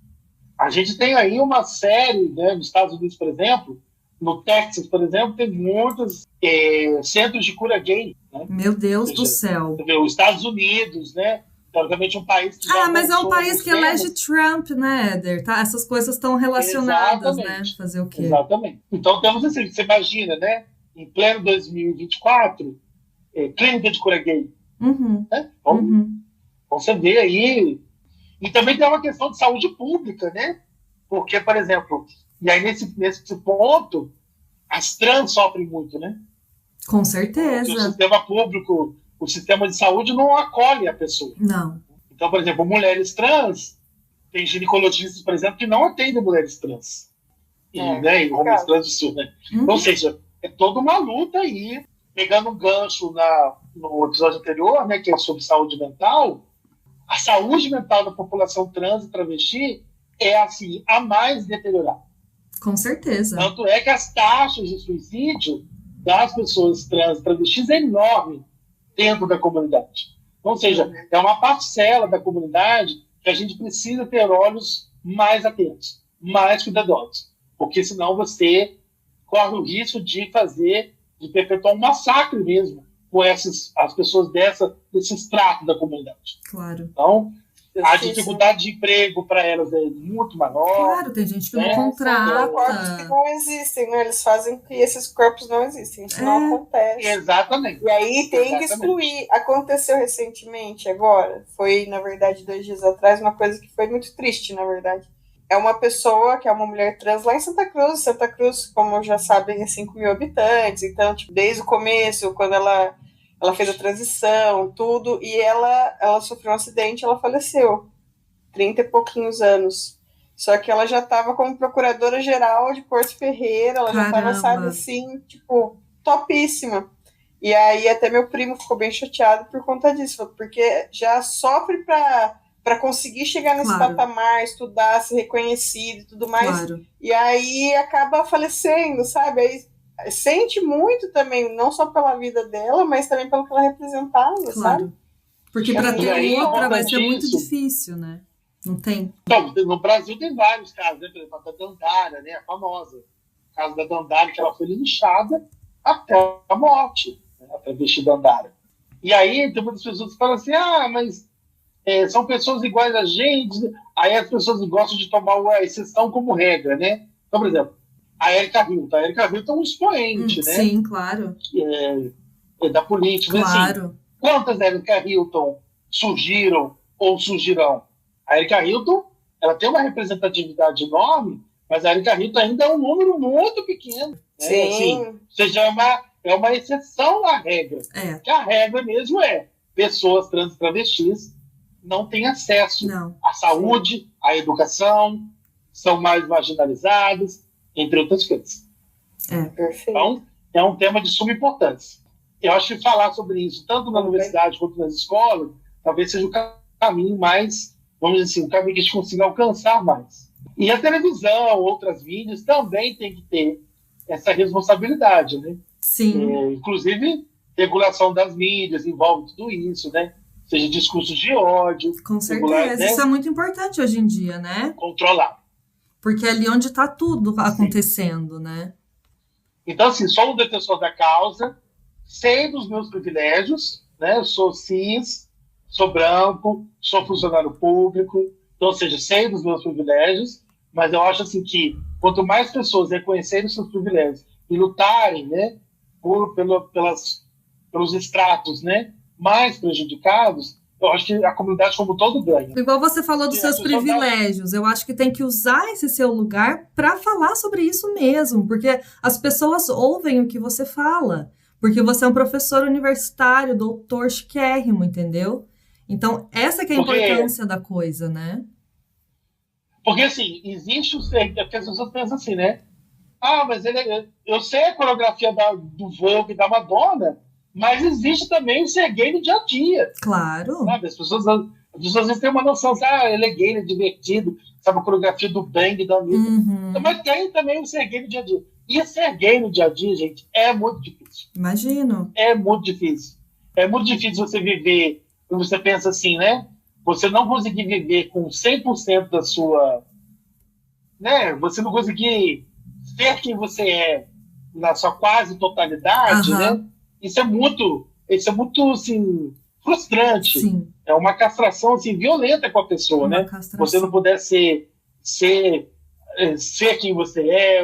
a gente tem aí uma série, né, nos Estados Unidos, por exemplo, no Texas, por exemplo, tem muitos centros de cura gay. Né? Meu Deus do céu. Os Estados Unidos, né? Teoricamente um país que já mas é um avançou país nos que elege temas. Trump, né, Éder? Tá? Essas coisas estão relacionadas, Exatamente. né? Fazer o quê? Exatamente. Então temos assim, você imagina, né? Em pleno 2024, clínica de cura gay. Uhum. Né? Então, você vê aí. E também tem uma questão de saúde pública, né? Porque, por exemplo, e aí nesse ponto, as trans sofrem muito, né? Com Porque o certeza. sistema público, o sistema de saúde não acolhe a pessoa. Não. Então, por exemplo, mulheres trans, tem ginecologistas, por exemplo, que não atendem mulheres trans. E homens trans do sul, né? Ou seja, é toda uma luta aí, pegando um gancho no episódio anterior, né, que é sobre saúde mental. A saúde mental da população trans e travesti é, assim, a mais deteriorada. Com certeza. Tanto é que as taxas de suicídio das pessoas trans e travestis é enorme dentro da comunidade. Ou seja, é uma parcela da comunidade que a gente precisa ter olhos mais atentos, mais cuidadosos. Porque senão você corre o risco de perpetuar um massacre mesmo com as pessoas desse extrato da comunidade. Claro. Então, a dificuldade de emprego para elas é muito maior. Claro, tem gente que não contrata. São corpos que não existem, né? Eles fazem que esses corpos não existem. Isso não acontece. Exatamente. E aí tem que excluir. Aconteceu recentemente, agora. Foi, na verdade, 2 dias atrás, uma coisa que foi muito triste, na verdade. É uma pessoa que é uma mulher trans lá em Santa Cruz. Santa Cruz, como já sabem, é 5 mil habitantes. Então, tipo, desde o começo, quando ela fez a transição, tudo, e ela sofreu um acidente, ela faleceu, 30 e pouquinhos anos. Só que ela já estava como procuradora-geral de Porto Ferreira, ela já estava, sabe, assim, tipo, topíssima. E aí até meu primo ficou bem chateado por conta disso, porque já sofre para conseguir chegar nesse patamar, estudar, ser reconhecido e tudo mais, e aí acaba falecendo, sabe? Aí sente muito também, não só pela vida dela, mas também pelo que ela representava, sabe? Porque para ter outra vai ser muito difícil, né? Não tem? Então, no Brasil tem vários casos, né? Por exemplo, a Dandara, né? A famosa. O caso da Dandara, que ela foi linchada até a morte, né? A travesti Dandara. E aí tem muitas pessoas que falam assim, mas são pessoas iguais a gente. Aí as pessoas gostam de tomar a exceção como regra, né? Então, por exemplo, a Erika Hilton. A Erika Hilton é um expoente, né? Sim, claro. Da política. Claro. Assim, quantas Erika Hilton surgiram ou surgirão? A Erika Hilton, ela tem uma representatividade enorme, mas a Erika Hilton ainda é um número muito pequeno. Né? Sim. Assim, ou seja, é uma exceção à regra. Que a regra mesmo é pessoas trans e travestis não têm acesso à saúde, à educação, são mais marginalizadas, entre outras coisas. Perfeito. Então, é um tema de suma importância. Eu acho que falar sobre isso, tanto na universidade quanto nas escolas, talvez seja o caminho mais, vamos dizer assim, o caminho que a gente consiga alcançar mais. E a televisão, outras mídias, também tem que ter essa responsabilidade, né? Sim. Inclusive, regulação das mídias envolve tudo isso, né? Seja discursos de ódio. Com certeza. Né? Isso é muito importante hoje em dia, né? Controlar. Porque é ali onde está tudo acontecendo, né? Então, assim, sou um defensor da causa, sei dos meus privilégios, né? Eu sou cis, sou branco, sou funcionário público, então, ou seja, sei dos meus privilégios, mas eu acho assim que quanto mais pessoas reconhecerem os seus privilégios e lutarem, né, pelos estratos, né, mais prejudicados, eu acho que a comunidade como todo ganha. Igual você falou dos seus privilégios, eu acho que tem que usar esse seu lugar para falar sobre isso mesmo, porque as pessoas ouvem o que você fala, porque você é um professor universitário, doutor chiquérrimo, entendeu? Então, essa que é a importância da coisa, né? Porque, assim, existe porque as pessoas pensam assim, né? Mas eu sei a coreografia do Vogue e da Madonna, Mas existe também o ser gay no dia a dia. Claro. Sabe? As pessoas às vezes têm uma noção, ele é gay, ele é divertido, sabe a coreografia do bang, da Anitta. Uhum. Mas tem também o ser gay no dia a dia. E ser gay no dia a dia, gente, é muito difícil. Imagino. É muito difícil. É muito difícil você viver, quando você pensa assim, né? Você não conseguir viver com 100% da sua... Né? Você não conseguir ser quem você é na sua quase totalidade, né? Isso é muito, assim, frustrante. Sim. É uma castração assim, violenta com a pessoa, né? Castração. Você não puder ser quem você é,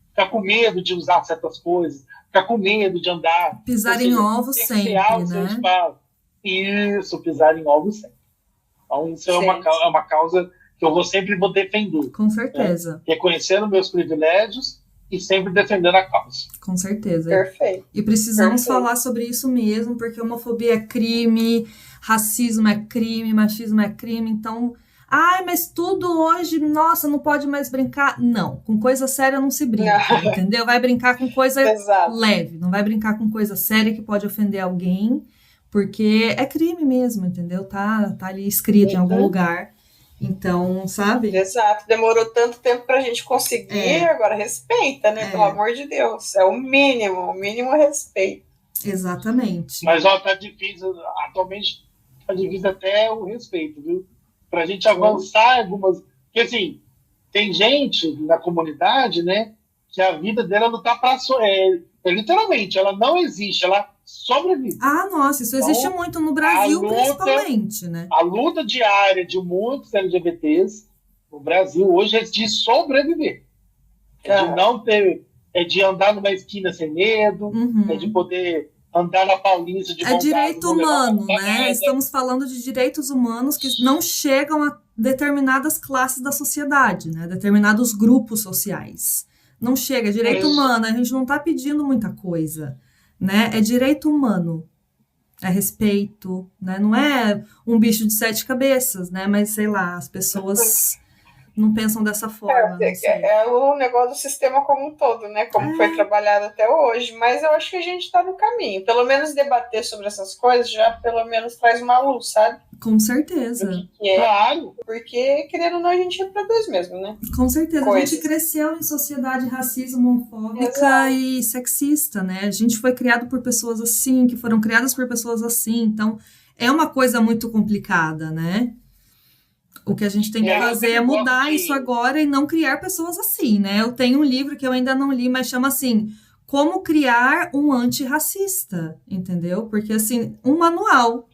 ficar com medo de usar certas coisas, ficar com medo de andar. Pisar em ovos sempre, né? Isso, pisar em ovos sempre. Então, isso é uma causa que eu sempre vou defender. Com certeza. Né? Reconhecendo meus privilégios e sempre defendendo a causa. Com certeza. Perfeito. E precisamos falar sobre isso mesmo, porque homofobia é crime, racismo é crime, machismo é crime, então... mas tudo hoje, nossa, não pode mais brincar. Não, com coisa séria não se brinca, entendeu? Vai brincar com coisa leve, não vai brincar com coisa séria que pode ofender alguém, porque é crime mesmo, entendeu? Tá ali escrito em algum lugar. Então, sabe? Exato. Demorou tanto tempo pra gente conseguir, agora respeita, né? Pelo amor de Deus. É o mínimo respeito. Exatamente. Mas, tá difícil, atualmente tá difícil até o respeito, viu? Pra gente avançar algumas... Porque, assim, tem gente na comunidade, né, que a vida dela não tá pra... literalmente, ela não existe, ela sobrevive. Nossa, isso existe muito no Brasil, principalmente, né? A luta diária de muitos LGBTs no Brasil hoje é de sobreviver. É de não ter... É de andar numa esquina sem medo, é de poder... andar na Paulista de direito humano, né? Estamos falando de direitos humanos que não chegam a determinadas classes da sociedade, né? Determinados grupos sociais. Não chega. Direito humano, a gente não está pedindo muita coisa, né? É direito humano. É respeito, né? Não é um bicho de 7 cabeças, né? Mas, sei lá, as pessoas... não pensam dessa forma. É o negócio do sistema como um todo, né? Como foi trabalhado até hoje. Mas eu acho que a gente está no caminho. Pelo menos debater sobre essas coisas já pelo menos traz uma luz, sabe? Com certeza. Claro. Porque, querendo ou não, a gente reproduz mesmo, né? Com certeza. A gente cresceu em sociedade racismo, homofóbica e sexista, né? A gente foi criado por pessoas assim, que foram criadas por pessoas assim. Então, é uma coisa muito complicada, né? O que a gente tem que fazer é mudar isso agora e não criar pessoas assim, né? Eu tenho um livro que eu ainda não li, mas chama assim, Como Criar um Antirracista, entendeu? Porque, assim, um manual.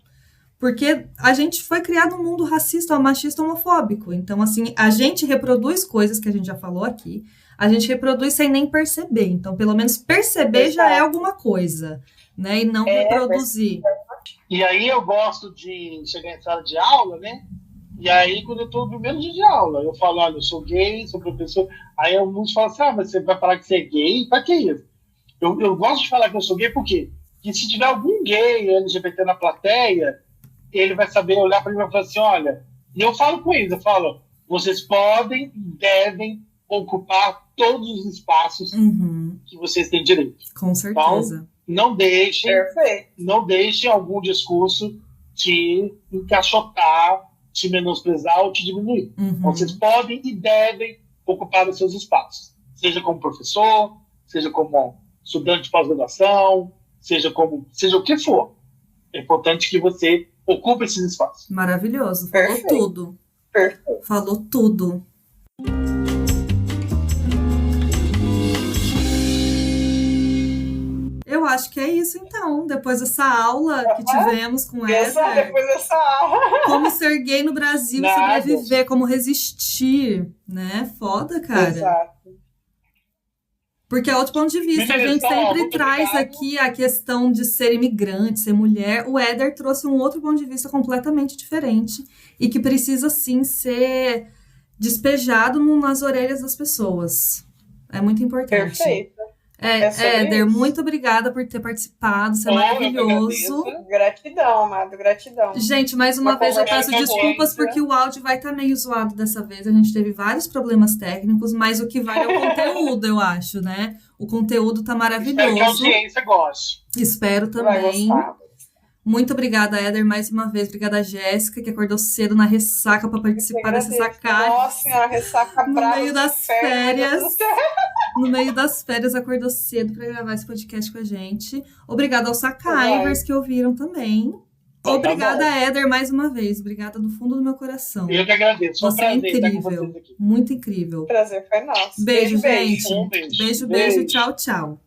Porque a gente foi criado num mundo racista, machista, homofóbico. Então, assim, a gente reproduz coisas que a gente já falou aqui, a gente reproduz sem nem perceber. Então, pelo menos perceber já é alguma coisa, né? E não reproduzir. E aí eu gosto de chegar em sala de aula, né? E aí, quando eu estou no primeiro dia de aula, eu falo, olha, eu sou gay, sou professor. Aí alguns falam assim, mas você vai falar que você é gay? Pra que isso? Eu gosto de falar que eu sou gay, por quê? Porque se tiver algum gay LGBT na plateia, ele vai saber olhar para mim e falar assim, olha... E eu falo com eles, eu falo, vocês podem e devem ocupar todos os espaços que vocês têm direito. Com certeza. Então, não deixem algum discurso te encaixotar, te menosprezar ou te diminuir. Então, vocês podem e devem ocupar os seus espaços. Seja como professor, seja como estudante de pós-graduação, seja o que for. É importante que você ocupe esses espaços. Maravilhoso. Falou tudo. Falou tudo. Eu acho que é isso, então. Depois dessa aula que tivemos com essa. Depois dessa aula. Como ser gay no Brasil, sobreviver, como resistir, né? Foda, cara. Exato. Porque é outro ponto de vista. A gente sempre traz aqui a questão de ser imigrante, ser mulher. O Éder trouxe um outro ponto de vista completamente diferente e que precisa, sim, ser despejado nas orelhas das pessoas. É muito importante. Perfeito. Éder, muito obrigada por ter participado, você é maravilhoso. Gratidão, amado, gratidão. Gente, mais uma vez eu peço desculpas porque o áudio vai estar meio zoado dessa vez. A gente teve vários problemas técnicos, mas o que vale é o conteúdo, eu acho, né? O conteúdo tá maravilhoso. Espero que a audiência goste. Espero também. Muito obrigada, Éder, mais uma vez. Obrigada, Jéssica, que acordou cedo na ressaca para participar dessa sacada. Nossa senhora, ressaca brava. No meio das férias. No meio das férias, acordou cedo para gravar esse podcast com a gente. Obrigada aos Sacaivers que ouviram também. Obrigada, Éder, mais uma vez. Obrigada do fundo do meu coração. Eu que agradeço. Foi um prazer incrível. estar com vocês aqui. Muito incrível. O prazer foi nosso. Beijo, gente. Um beijo. Beijo. Tchau, tchau.